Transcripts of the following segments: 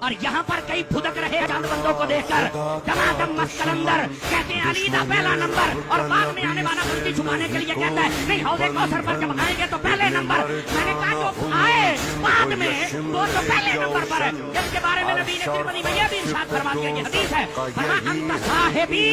اور یہاں پر کئی پھدک رہے چاند بندوں کو دیکھ کر دمادم مست کلندر کہتے ہیں علی دا پہلا نمبر، اور بعد میں آنے والا غلطی چھپانے کے لیے کہتا ہے نہیں حوض کوثر پر جب آئیں گے تو پہلے نمبر۔ میں نے کہا جو آئے بعد میں وہ تو پہلے نمبر پر ہے، جس کے بارے میں نبی نے ترمذی میں یہ بھی ارشاد فرما دیا، یہ حدیث ہے، فرمایا انت صاحبی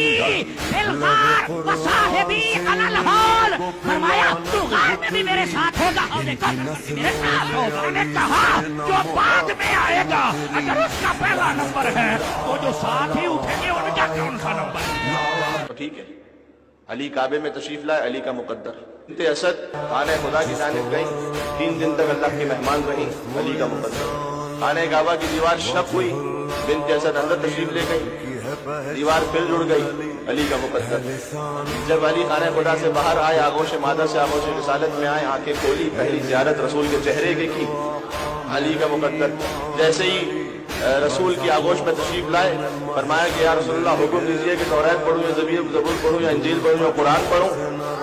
فی الغار و صاحبی علی الحوض، فرمایا تو غار میں بھی میرے ساتھ ہوگا، حوض کوثر پر بھی میرے ساتھ ہوگا۔ میں نے کہا جو بعد میں آئے گا اگر اس کا پہلا نمبر ہے تو جو ساتھ ہی اٹھیں گے ان کا کون سا نمبر ہے؟ ٹھیک ہے، علی کعبے میں تشریف لائے، علی کا مقدر بنت اسد خانہ خدا کی جانب گئی، 3 دن تک اللہ کی مہمان رہی، علی کا مقدر۔ خانہ کعبہ کی دیوار شق ہوئی، بنت اسد اندر تشریف لے گئی، دیوار پھر جڑ گئی، علی کا مقدر۔ جب علی خانہ خدا سے باہر آئے، آغوش مادہ سے آغوش رسالت میں آئے، آنکھیں کھولی، پہلی زیارت رسول کے چہرے کی علی کا مقدر۔ جیسے ہی رسول کی آغوش میں تشریف لائے، فرمایا کہ یا رسول اللہ حکم دیجئے کہ توریت پڑھوں یا زبور پڑھوں یا انجیل پڑھوں یا قرآن پڑھوں۔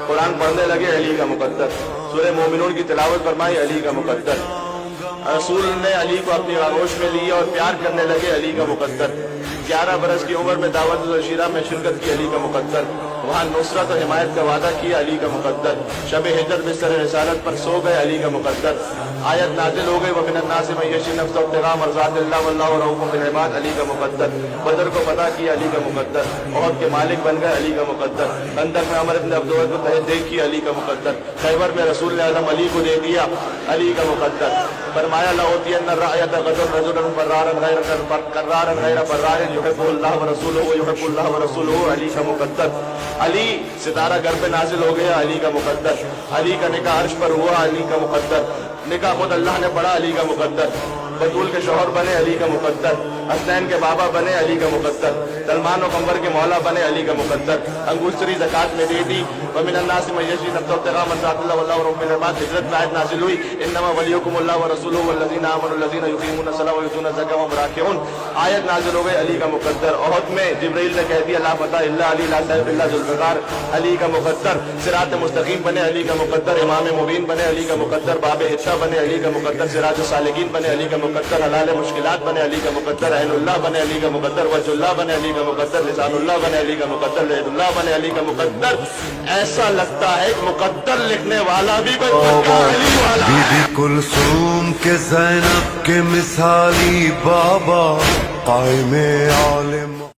قرآن پڑھنے لگے، علی کا مقدر۔ سورہ مومنون کی تلاوت فرمائی، علی کا مقدر۔ رسول نے علی کو اپنی آغوش میں لیا اور پیار کرنے لگے، علی کا مقدر۔ 11 برس کی عمر میں دعوت العشیرہ میں شرکت کی، علی کا مقدر۔ وہاں نصرت و حمایت کا وعدہ کیا، علی کا مقدر۔ شب ہجرت بستر رسالت پر سو گئے، علی کا مقدر۔ آیت نازل ہو گئی، وَمِنَ النَّاسِ مَن يَشْرِي نَفْسَهُ ابْتِغَاءَ مَرْضَاتِ اللَّهِ وَاللَّهُ رَءُوفٌ بِالْعِبَادِ، علی کا مقدر۔ بدر کو فتح کیا، علی کا مقدر۔ احد کے مالک بن گئے، علی کا مقدر۔ خندق میں عمر بن عبد العزیز کو تحریک کی، علی کا مقدر۔ خیبر میں رسول نے اعظم علی کو دے دیا، علی کا مقدر۔ فرمایا لَأُوتِيَنَّ الرَّايَةَ غَدًا رَجُلًا فَرَّارًا غَيْرَ فَرَّارٍ يُحِبُّهُ اللَّهُ وَرَسُولُهُ وَيُحِبُّ اللَّهُ وَرَسُولُهُ، علی کا مقدر۔ علی ستارہ گھر پہ نازل ہو گیا، علی کا مقدر۔ علی کا نکاح عرش پر ہوا، علی کا مقدر۔ نکاح خود اللہ نے پڑھا، علی کا مقدر۔ بطول کے شوہر بنے، علی کا مقدر۔ حسنین کے بابا بنے، علی کا مقدر۔ سلمان و قمر کے مولا بنے، علی کا مقدر۔ انگوشتری زکات میں دے دی۔ وَمِنَ النَّاسِ مَن يَشْرِي نَفْسَهُ ابْتِغَاءَ مَرْضَاتِ اللَّهِ وَاللَّهُ رَءُوفٌ بِالْعِبَادِ، ہجرت میں آیت نازل ہوئی، إِنَّمَا وَلِيُّكُمُ اللَّهُ وَرَسُولُهُ وَالَّذِينَ آمَنُوا الَّذِينَ يُقِيمُونَ الصَّلَاةَ وَيُؤْتُونَ الزَّكَاةَ وَهُمْ رَاكِعُونَ، آیت نازل ہو گئی، علی کا مقدر۔ احد میں جبرائیل نے کہہ دیا لا فتح الا علی لا سیف الا ذوالفقار، علی کا مقدر۔ صراط مستقیم بنے، علی کا مقدر۔ امام مبین بنے، علی کا مقدر۔ باب حصہ بنے، علی کا مقدر۔ سراج السالکین بنے، علی کا مقدر۔ حلال مشکلات بنے، علی کا مقدر۔ عین اللہ بنے، علی کا مقدر۔ وجہ اللہ بنے، علی کا مقدر۔ لسان اللہ بنے، علی کا مقدر۔ لید اللہ بنے، علی کا مقدر۔ ایسا لگتا ہے مقدر لکھنے والا بھی کوئی علی والا ہے۔ بی بی کلثوم کے زینب کے مثالی بابا، قائم عالم